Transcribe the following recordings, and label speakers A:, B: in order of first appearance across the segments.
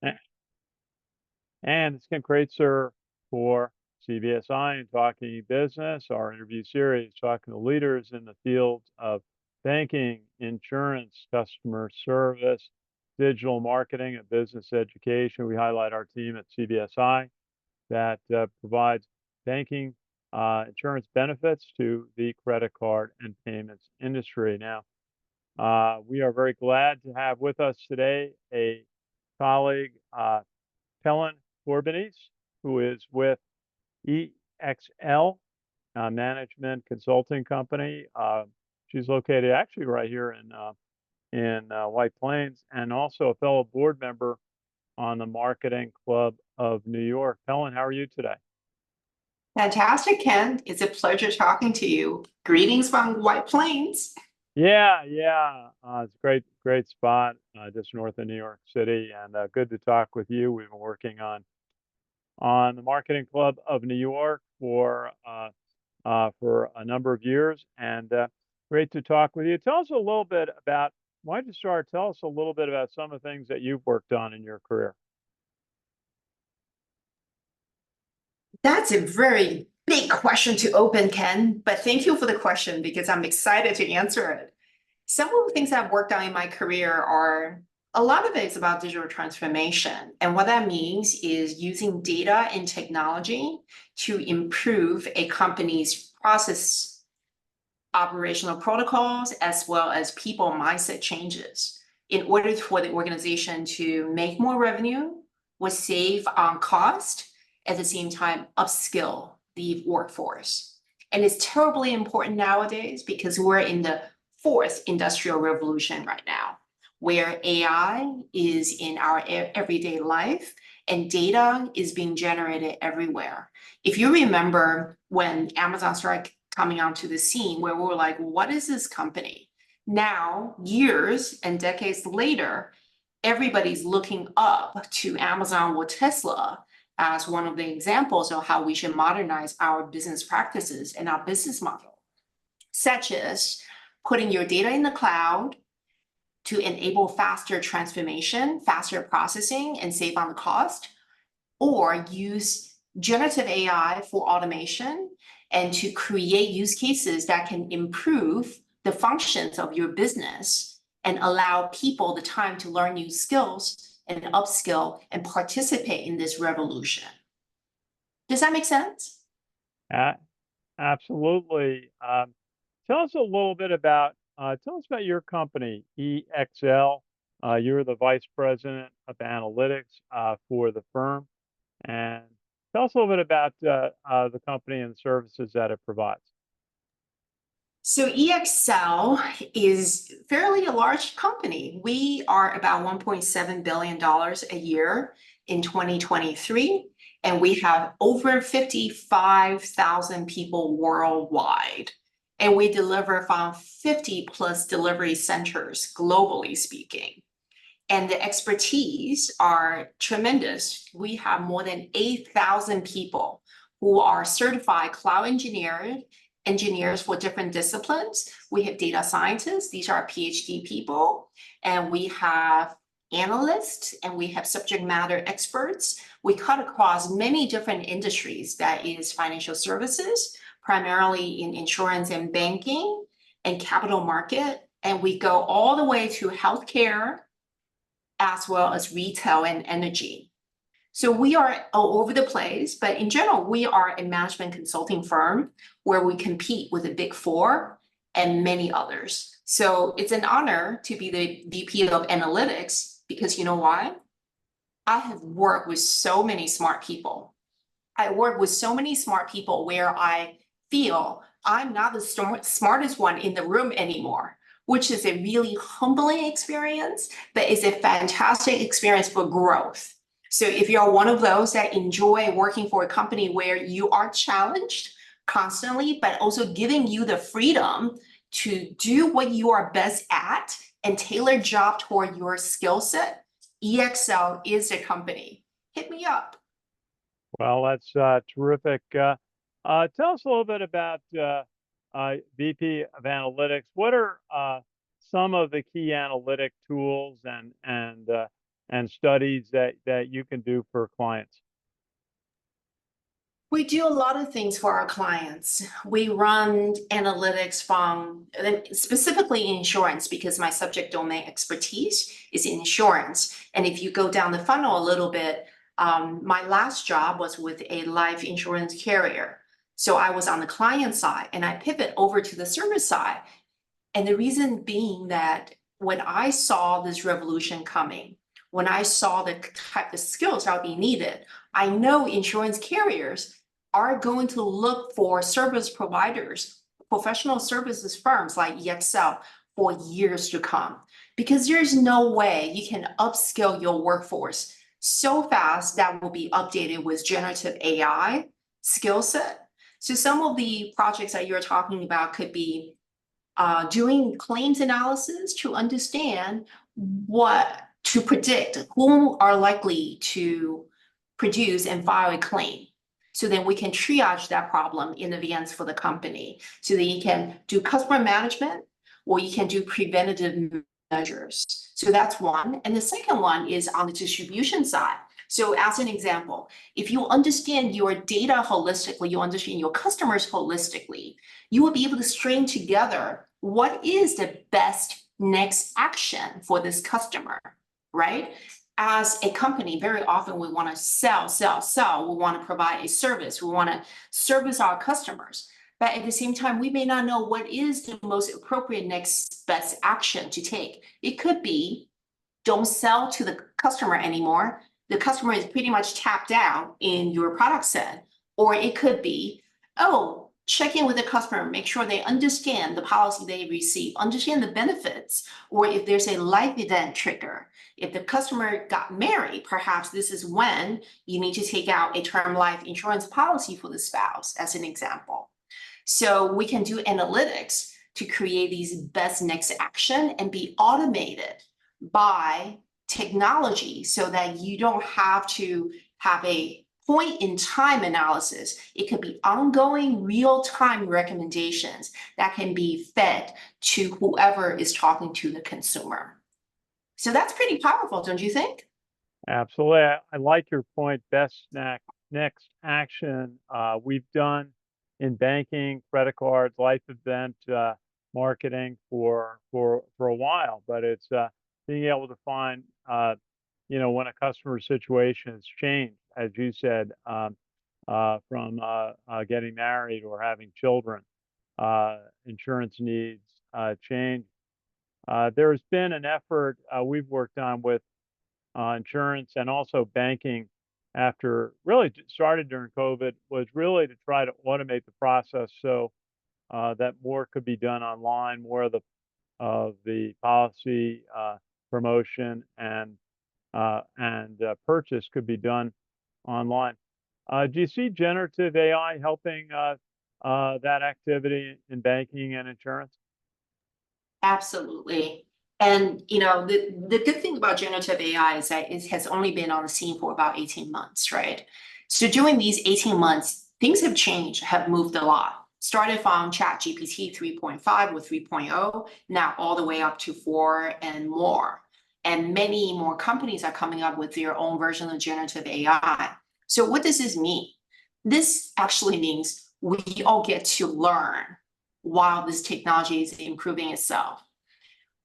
A: A- And it's Ken Kraetzer for CBSI and Talking Business, our interview series, talking to leaders in the field of banking, insurance, customer service, digital marketing, and business education. We highlight our team at CBSI that provides banking insurance benefits to the credit card and payments industry. Now, we are very glad to have with us today a colleague, Peilin Corbanese, who is with EXL Management Consulting Company. She's located actually right here in White Plains, and also a fellow board member on the Marketing Club of New York. Peilin, how are you today?
B: Fantastic, Ken. It's a pleasure talking to you. Greetings from White Plains.
A: Yeah. It's a great spot just north of New York City, and good to talk with you. We've been working on the Marketing Club of New York for a number of years, and great to talk with you. Tell us a little bit about. Why don't you start? Tell us a little bit about some of the things that you've worked on in your career.
B: That's a very big question to open, Ken, but thank you for the question because I'm excited to answer it. Some of the things I've worked on in my career are a lot of it is about digital transformation. And what that means is using data and technology to improve a company's process, operational protocols, as well as people mindset changes in order for the organization to make more revenue, will save on cost, at the same time upskill the workforce. And it's terribly important nowadays because we're in the fourth industrial revolution right now, where AI is in our everyday life and data is being generated everywhere. If you remember when Amazon started coming onto the scene, where we were like, what is this company? Now, years and decades later, everybody's looking up to Amazon or Tesla as one of the examples of how we should modernize our business practices and our business model, such as putting your data in the cloud to enable faster transformation, faster processing, and save on the cost, or use generative AI for automation and to create use cases that can improve the functions of your business and allow people the time to learn new skills and upskill and participate in this revolution. Does that make sense?
A: Uh, Absolutely. Tell us about your company, EXL. You're the vice president of analytics for the firm, and tell us a little bit about the company and the services that it provides.
B: So EXL is fairly a large company. We are about $1.7 billion a year in 2023, and we have over 55,000 people worldwide. And we deliver from 50 plus delivery centers, globally speaking. And the expertise are tremendous. We have more than 8,000 people who are certified cloud engineers for different disciplines. We have data scientists, these are PhD people, and we have analysts, and we have subject matter experts. We cut across many different industries, that is financial services, primarily in insurance and banking and capital market. And we go all the way to healthcare, as well as retail and energy. So we are all over the place, but in general, we are a management consulting firm where we compete with the Big Four and many others. So it's an honor to be the VP of analytics because you know why? I have worked with so many smart people. I work with so many smart people where I feel I'm not the smartest one in the room anymore, which is a really humbling experience, but it's a fantastic experience for growth. So if you're one of those that enjoy working for a company where you are challenged constantly, but also giving you the freedom to do what you are best at and tailor job toward your skill set, EXL is the company. Hit me up.
A: Well, that's terrific. Tell us a little bit about VP of Analytics. What are some of the key analytic tools and and studies that you can do for clients?
B: We do a lot of things for our clients. We run analytics from specifically insurance because my subject domain expertise is insurance. And if you go down the funnel a little bit, my last job was with a life insurance carrier. So I was on the client side and I pivot over to the service side. And the reason being that when I saw this revolution coming, when I saw the type of skills that would be needed, I know insurance carriers are going to look for service providers, professional services firms like EXL for years to come. Because there's no way you can upskill your workforce so fast that will be updated with generative AI skill set. So some of the projects that you're talking about could be doing claims analysis to understand to predict who are likely to produce and file a claim. So then we can triage that problem in advance for the company. So that you can do customer management or you can do preventative measures. So that's one. And the second one is on the distribution side. So as an example, if you understand your data holistically, you understand your customers holistically, you will be able to string together what is the best next action for this customer, right? As a company, very often we want to sell. We want to provide a service. We want to service our customers. But at the same time, we may not know what is the most appropriate next best action to take. It could be don't sell to the customer anymore. The customer is pretty much tapped out in your product set. Or it could be, oh, check in with the customer, make sure they understand the policy they receive, understand the benefits, or if there's a life event trigger. If the customer got married, perhaps this is when you need to take out a term life insurance policy for the spouse, as an example. So we can do analytics to create these best next action and be automated by technology so that you don't have to have a point in time analysis. It could be ongoing real-time recommendations that can be fed to whoever is talking to the consumer. So that's pretty powerful, don't you think?
A: Absolutely. I like your point, best next action. We've done in banking, credit cards, life event marketing for a while, but it's being able to find when a customer situation has changed, as you said, from getting married or having children, insurance needs change. There's been an effort we've worked on with insurance and also banking after really started during COVID was really to try to automate the process so that more could be done online, more of the policy promotion and purchase could be done online. Do you see generative AI helping that activity in banking and insurance?
B: Absolutely. And the good thing about generative AI is that it has only been on the scene for about 18 months, right? So during these 18 months, things have changed, have moved a lot. Started from ChatGPT 3.5 with 3.0, now all the way up to 4 and more. And many more companies are coming up with their own version of generative AI. So what does this mean? This actually means we all get to learn while this technology is improving itself.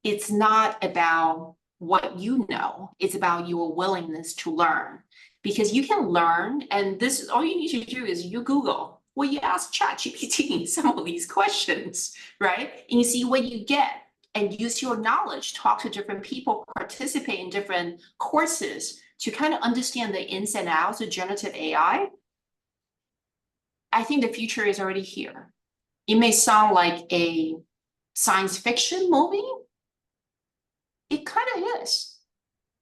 B: It's not about what you know, it's about your willingness to learn. Because you can learn, and this all you need to do is you Google, well, you ask ChatGPT some of these questions, right? And you see what you get and use your knowledge, talk to different people, participate in different courses to kind of understand the ins and outs of generative AI. I think the future is already here. It may sound like a science fiction movie. It kind of is.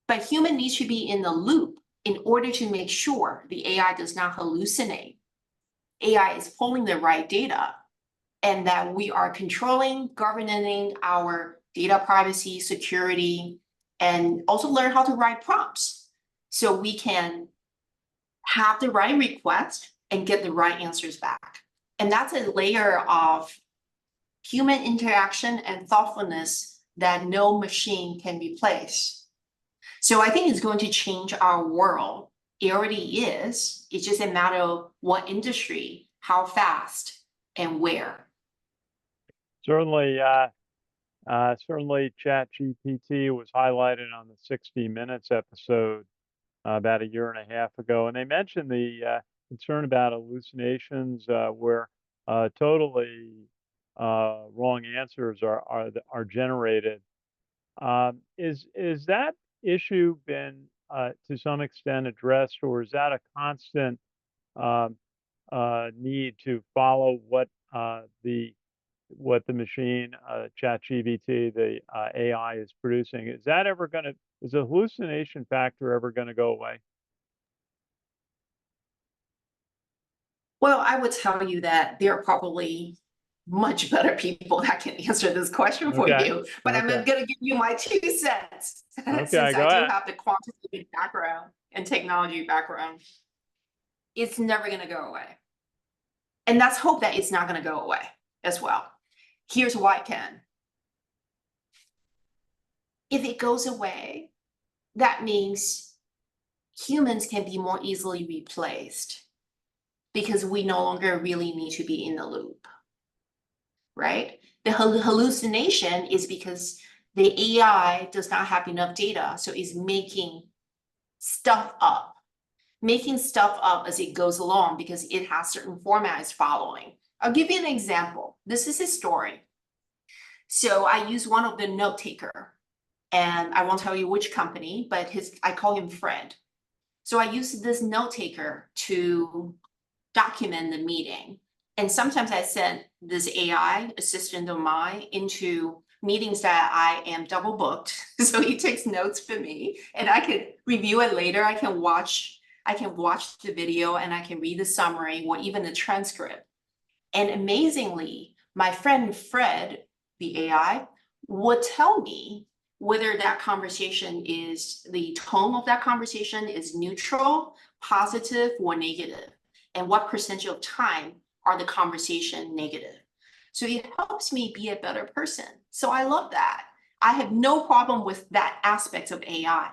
B: But human needs to be in the loop in order to make sure the AI does not hallucinate. AI is pulling the right data and that we are controlling, governing our data privacy, security, and also learn how to write prompts so we can have the right request and get the right answers back. And that's a layer of human interaction and thoughtfulness that no machine can replace. So I think it's going to change our world. It already is. It's just a matter of what industry, how fast, and where.
A: Certainly, certainly ChatGPT was highlighted on the 60 Minutes episode about a year and a half ago, and they mentioned the concern about hallucinations where totally wrong answers are generated. Is that issue been to some extent addressed, or is that a constant um, need to follow what the machine, ChatGPT, the AI is producing? Is the hallucination factor ever going to go away?
B: Well, I would tell you that there are probably much better people that can answer this question for
A: Okay.
B: you, but I'm
A: Okay.
B: going to give you my 2 cents since
A: Okay.
B: I
A: Go
B: do
A: ahead.
B: have the quantitative background and technology background. It's never going to go away. And let's hope that it's not going to go away as well. Here's why, Ken. If it goes away, that means humans can be more easily replaced because we no longer really need to be in the loop, right? The hallucination is because the AI does not have enough data, so it's stuff up, making stuff up as it goes along because it has certain formats following. I'll give you an example. This is his story. So I use one of the note taker, and I won't tell you which company, but I call him Fred. So I use this note taker to document the meeting. And sometimes I send this AI assistant of mine into meetings that I am double booked. So he takes notes for me and I can review it later. I can watch the video and I can read the summary or even the transcript. And amazingly, my friend Fred, the AI, would tell me whether that conversation the tone of that conversation is neutral, positive, or negative, and what percentage of time are the conversation negative. So it helps me be a better person. So I love that. I have no problem with that aspect of AI.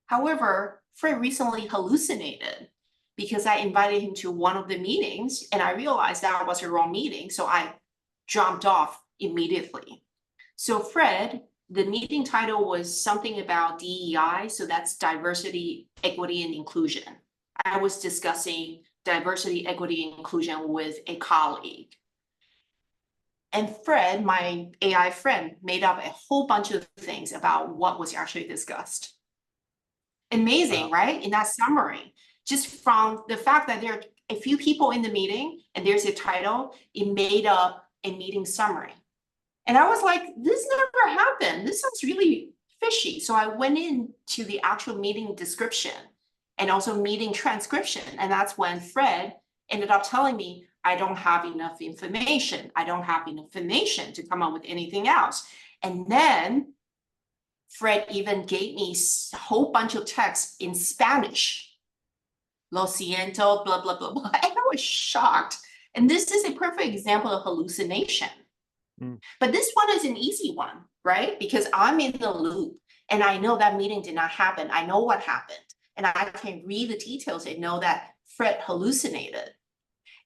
B: However, Fred recently hallucinated because I invited him to one of the meetings and I realized that was a wrong meeting. So I jumped off immediately. So Fred, the meeting title was something about DEI. So that's diversity, equity, and inclusion. I was discussing diversity, equity, and inclusion with a colleague. And Fred, my AI friend, made up a whole bunch of things about what was actually discussed. Amazing,
A: Wow.
B: right? In that summary, just from the fact that there are a few people in the meeting and there's a title, it made up a meeting summary. And I was like, this never happened. This sounds really fishy. So I went into the actual meeting description and also meeting transcription. And that's when Fred ended up telling me, I don't have enough information. I don't have enough information to come up with anything else. And then Fred even gave me a whole bunch of text in Spanish. Lo siento, blah, blah, blah, blah. And I was shocked. And this is a perfect example of hallucination.
A: Mm.
B: But this one is an easy one, right? Because I'm in the loop and I know that meeting did not happen. I know what happened. And I can read the details and know that Fred hallucinated.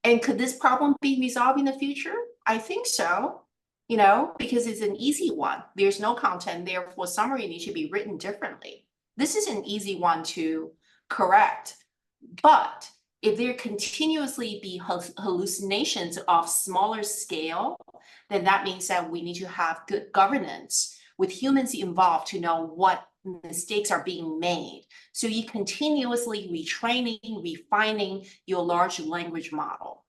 B: And could this problem be resolved in the future? I think so, because it's an easy one. There's no content, therefore summary needs to be written differently. This is an easy one to correct. But if there continuously be hallucinations of smaller scale, then that means that we need to have good governance with humans involved to know what mistakes are being made. So you continuously retraining, refining your large language model.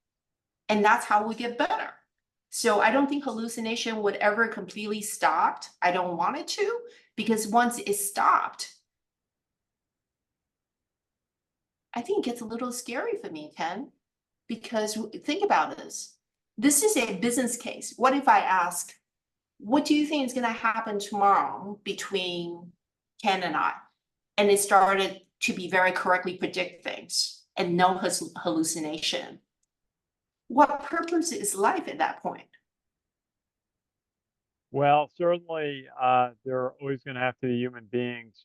B: And that's how we get better. So I don't think hallucination would ever completely stop. I don't want it to, because once it's stopped, I think it gets a little scary for me, Ken, because think about this. This is a business case. What if I ask, what do you think is going to happen tomorrow between Ken and I? And it started to be very correctly predict things and no hallucination. What purpose is life at that point?
A: Well, certainly, there are always going to have to be human beings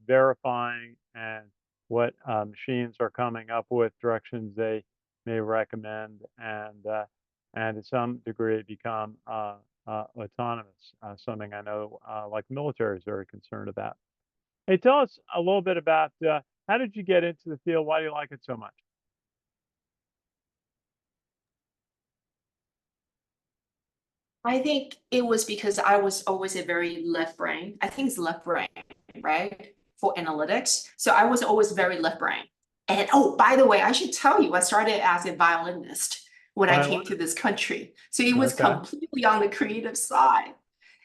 A: verifying and what machines are coming up with, directions they may recommend, and to some degree become autonomous. Something I know, like the military, is very concerned about. Hey, tell us a little bit about how did you get into the field? Why do you like it so much?
B: I think it was because I was always a very left brain. I think it's left brain, right? For analytics. So I was always very left brain. And oh, by the way, I should tell you, I started as a violinist when I came to
A: Violinist.
B: this country. So it was
A: Okay.
B: completely on the creative side.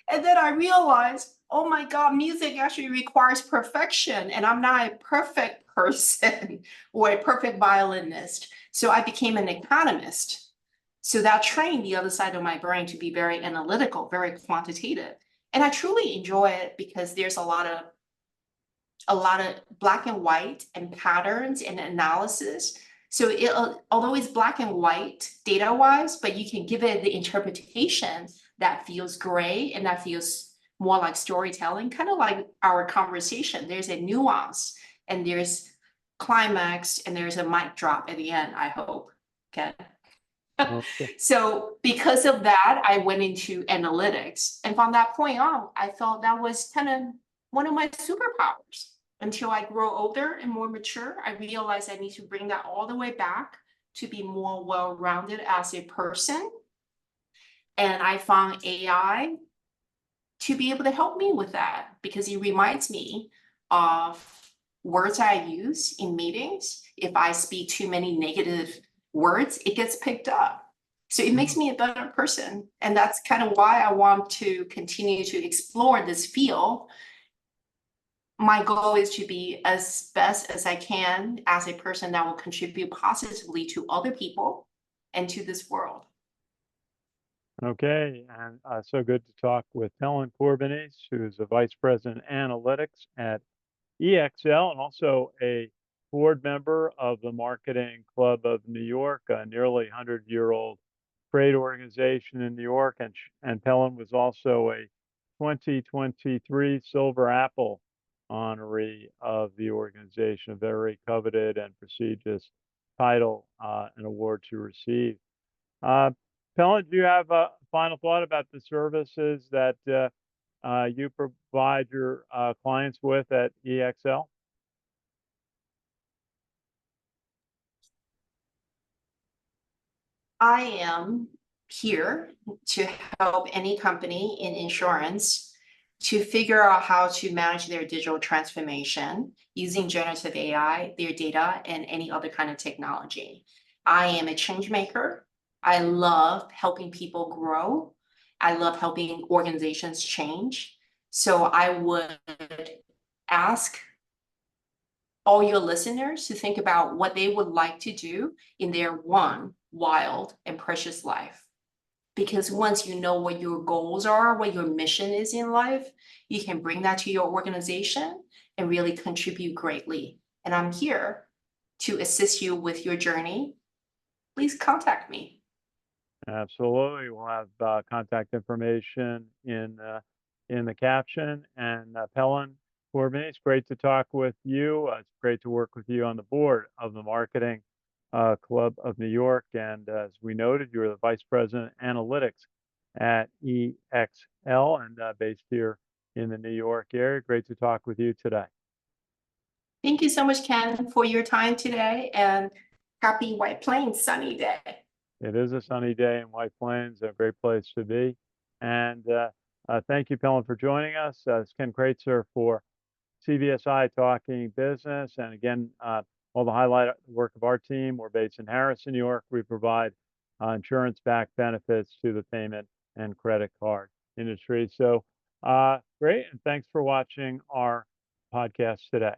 B: And then I realized, oh my God, music actually requires perfection. And I'm not a perfect person or a perfect violinist. So I became an economist. So that trained the other side of my brain to be very analytical, very quantitative. And I truly enjoy it because there's a lot of black and white and patterns and analysis. So although it's black and white data wise, but you can give it the interpretation that feels gray and that feels more like storytelling, kind of like our conversation. There's a nuance and there's climax and there's a mic drop at the end, I hope. Okay.
A: Okay.
B: So because of that, I went into analytics. And from that point on, I felt that was kind of one of my superpowers. Until I grow older and more mature, I realized I need to bring that all the way back to be more well-rounded as a person. And I found AI to be able to help me with that because it reminds me of words I use in meetings. If I speak too many negative words, it gets picked up. So it makes me a better person. And that's kind of why I want to continue to explore this field. My goal is to be as best as I can as a person that will contribute positively to other people and to this world.
A: Okay, and so good to talk with Peilin Corbanese, who's a vice president analytics at EXL and also a board member of the Marketing Club of New York, a nearly 100-year-old trade organization in New York. And Peilin was also a 2023 Silver Apple honoree of the organization, a very coveted and prestigious title and award to receive. Uh, Pellet, do you have a final thought about the services that you provide your clients with at EXL?
B: I am here to help any company in insurance to figure out how to manage their digital transformation using generative AI, their data, and any other kind of technology. I am a change maker. I love helping people grow. I love helping organizations change. So I would ask all your listeners to think about what they would like to do in their one wild and precious life. Because once you know what your goals are, what your mission is in life, you can bring that to your organization and really contribute greatly. And I'm here to assist you with your journey. Please contact me.
A: Absolutely. We'll have contact information in the caption. And Pelin Corbin, it's great to talk with you. It's great to work with you on the board of the Marketing Club of New York. And as we noted, you're the Vice President Analytics at EXL and based here in the New York area. Great to talk with you today.
B: Thank you so much, Ken, for your time today and happy White Plains sunny day.
A: It is a sunny day in White Plains, a great place to be. And thank you, Pelin, for joining us. It's Ken Kraetzer for CBSI Talking Business. And again, all the highlight work of our team. We're based in Harrison, New York. We provide insurance-backed benefits to the payment and credit card industry. So great, and thanks for watching our podcast today.